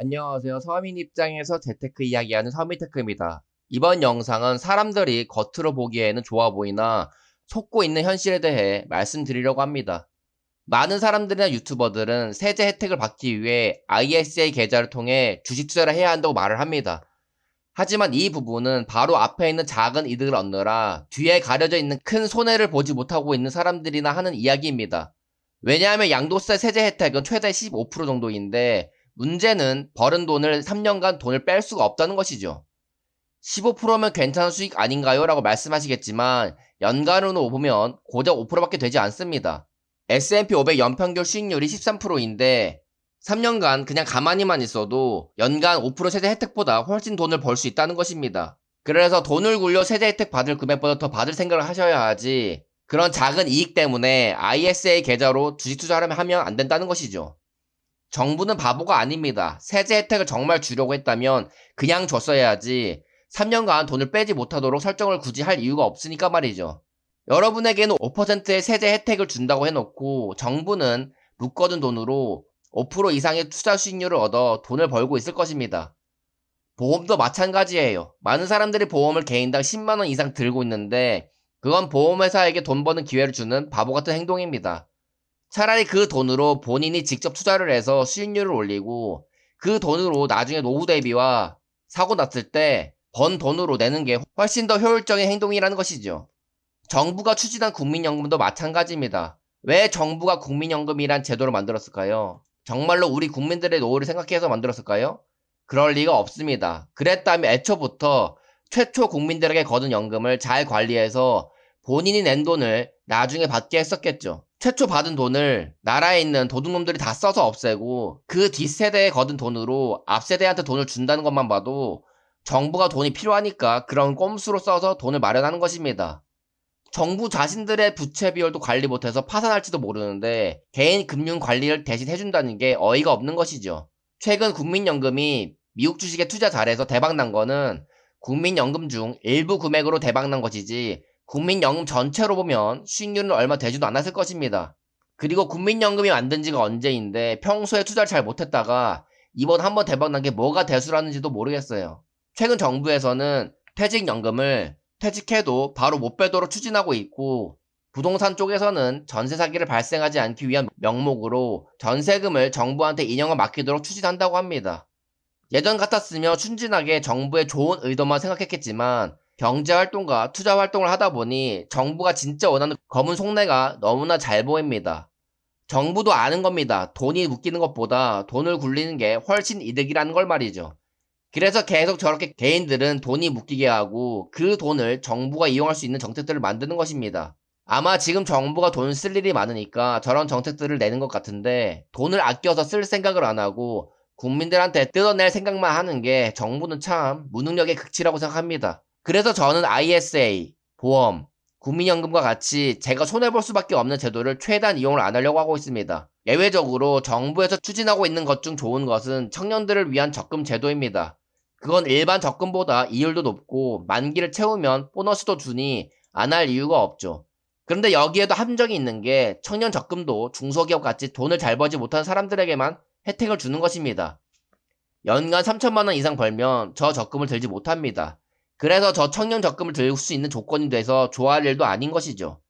안녕하세요. 서민 입장에서 재테크 이야기하는 서민테크입니다. 이번 영상은 사람들이 겉으로 보기에는 좋아 보이나 속고 있는 현실에 대해 말씀드리려고 합니다. 많은 사람들이나 유튜버들은 세제 혜택을 받기 위해 ISA 계좌를 통해 주식 투자를 해야 한다고 말을 합니다. 하지만 이 부분은 바로 앞에 있는 작은 이득을 얻느라 뒤에 가려져 있는 큰 손해를 보지 못하고 있는 사람들이나 하는 이야기입니다. 왜냐하면 양도세 세제 혜택은 최대 15% 정도인데 문제는 벌은 돈을 3년간 돈을 뺄 수가 없다는 것이죠. 15%면 괜찮은 수익 아닌가요? 라고 말씀하시겠지만 연간으로 보면 고작 5%밖에 되지 않습니다. S&P 500 연평균 수익률이 13%인데 3년간 그냥 가만히만 있어도 연간 5% 세제 혜택보다 훨씬 돈을 벌 수 있다는 것입니다. 그래서 돈을 굴려 세제 혜택 받을 금액보다 더 받을 생각을 하셔야 하지 그런 작은 이익 때문에 ISA 계좌로 주식 투자를 하면 안 된다는 것이죠. 정부는 바보가 아닙니다. 세제 혜택을 정말 주려고 했다면 그냥 줬어야지 3년간 돈을 빼지 못하도록 설정을 굳이 할 이유가 없으니까 말이죠. 여러분에게는 5%의 세제 혜택을 준다고 해놓고 정부는 묶어둔 돈으로 5% 이상의 투자 수익률을 얻어 돈을 벌고 있을 것입니다. 보험도 마찬가지예요. 많은 사람들이 보험을 개인당 10만원 이상 들고 있는데 그건 보험회사에게 돈 버는 기회를 주는 바보 같은 행동입니다. 차라리 그 돈으로 본인이 직접 투자를 해서 수익률을 올리고 그 돈으로 나중에 노후 대비와 사고 났을 때 번 돈으로 내는 게 훨씬 더 효율적인 행동이라는 것이죠. 정부가 추진한 국민연금도 마찬가지입니다. 왜 정부가 국민연금이란 제도를 만들었을까요? 정말로 우리 국민들의 노후를 생각해서 만들었을까요? 그럴 리가 없습니다. 그랬다면 애초부터 최초 국민들에게 거둔 연금을 잘 관리해서 본인이 낸 돈을 나중에 받게 했었겠죠. 최초 받은 돈을 나라에 있는 도둑놈들이 다 써서 없애고 그 뒷세대에 거둔 돈으로 앞세대한테 돈을 준다는 것만 봐도 정부가 돈이 필요하니까 그런 꼼수로 써서 돈을 마련하는 것입니다. 정부 자신들의 부채 비율도 관리 못해서 파산할지도 모르는데 개인 금융 관리를 대신 해준다는 게 어이가 없는 것이죠. 최근 국민연금이 미국 주식에 투자 잘해서 대박난 거는 국민연금 중 일부 금액으로 대박난 것이지 국민연금 전체로 보면 수익률은 얼마 되지도 않았을 것입니다. 그리고 국민연금이 만든 지가 언제인데 평소에 투자를 잘 못했다가 이번 한번 대박난 게 뭐가 대수라는지도 모르겠어요. 최근 정부에서는 퇴직연금을 퇴직해도 바로 못 빼도록 추진하고 있고 부동산 쪽에서는 전세 사기를 발생하지 않기 위한 명목으로 전세금을 정부한테 인형을 맡기도록 추진한다고 합니다. 예전 같았으면 순진하게 정부의 좋은 의도만 생각했겠지만 경제활동과 투자활동을 하다 보니 정부가 진짜 원하는 검은 속내가 너무나 잘 보입니다. 정부도 아는 겁니다. 돈이 묶이는 것보다 돈을 굴리는 게 훨씬 이득이라는 걸 말이죠. 그래서 계속 저렇게 개인들은 돈이 묶이게 하고 그 돈을 정부가 이용할 수 있는 정책들을 만드는 것입니다. 아마 지금 정부가 돈 쓸 일이 많으니까 저런 정책들을 내는 것 같은데 돈을 아껴서 쓸 생각을 안 하고 국민들한테 뜯어낼 생각만 하는 게 정부는 참 무능력의 극치라고 생각합니다. 그래서 저는 ISA, 보험, 국민연금과 같이 제가 손해볼 수밖에 없는 제도를 최대한 이용을 안 하려고 하고 있습니다. 예외적으로 정부에서 추진하고 있는 것 중 좋은 것은 청년들을 위한 적금 제도입니다. 그건 일반 적금보다 이율도 높고 만기를 채우면 보너스도 주니 안 할 이유가 없죠. 그런데 여기에도 함정이 있는 게 청년 적금도 중소기업 같이 돈을 잘 벌지 못하는 사람들에게만 혜택을 주는 것입니다. 연간 3천만 원 이상 벌면 저 적금을 들지 못합니다. 그래서 저 청년 적금을 들 수 있는 조건이 돼서 좋아할 일도 아닌 것이죠.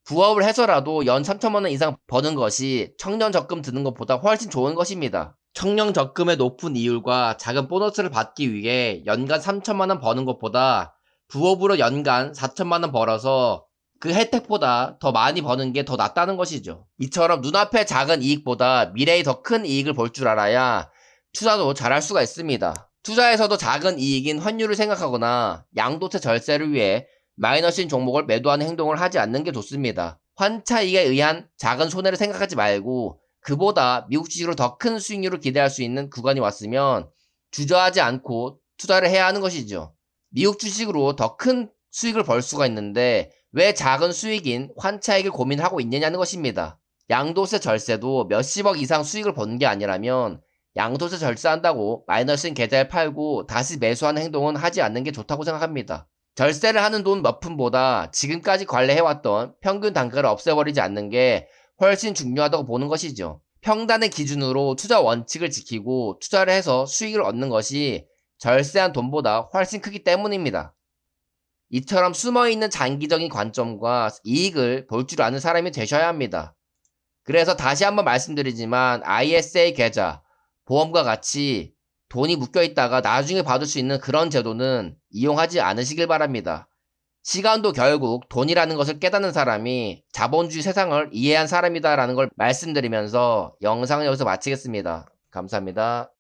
부업을 해서라도 연 3천만 원 이상 버는 것이 청년 적금 드는 것보다 훨씬 좋은 것입니다. 청년 적금의 높은 이율과 작은 보너스를 받기 위해 연간 3천만 원 버는 것보다 부업으로 연간 4천만 원 벌어서 그 혜택보다 더 많이 버는 게 더 낫다는 것이죠. 이처럼 눈앞의 작은 이익보다 미래의 더 큰 이익을 볼 줄 알아야 투자도 잘할 수가 있습니다. 투자에서도 작은 이익인 환율을 생각하거나 양도세 절세를 위해 마이너스인 종목을 매도하는 행동을 하지 않는 게 좋습니다. 환차익에 의한 작은 손해를 생각하지 말고 그보다 미국 주식으로 더 큰 수익률을 기대할 수 있는 구간이 왔으면 주저하지 않고 투자를 해야 하는 것이죠. 미국 주식으로 더 큰 수익을 벌 수가 있는데 왜 작은 수익인 환차익을 고민하고 있느냐는 것입니다. 양도세 절세도 몇십억 이상 수익을 버는 게 아니라면 양도세 절세한다고 마이너스인 계좌에 팔고 다시 매수하는 행동은 하지 않는 게 좋다고 생각합니다. 절세를 하는 돈 몇 푼보다 지금까지 관리해왔던 평균 단가를 없애버리지 않는 게 훨씬 중요하다고 보는 것이죠. 평단의 기준으로 투자 원칙을 지키고 투자를 해서 수익을 얻는 것이 절세한 돈보다 훨씬 크기 때문입니다. 이처럼 숨어있는 장기적인 관점과 이익을 볼 줄 아는 사람이 되셔야 합니다. 그래서 다시 한번 말씀드리지만 ISA 계좌, 보험과 같이 돈이 묶여있다가 나중에 받을 수 있는 그런 제도는 이용하지 않으시길 바랍니다. 시간도 결국 돈이라는 것을 깨닫는 사람이 자본주의 세상을 이해한 사람이다라는 걸 말씀드리면서 영상을 여기서 마치겠습니다. 감사합니다.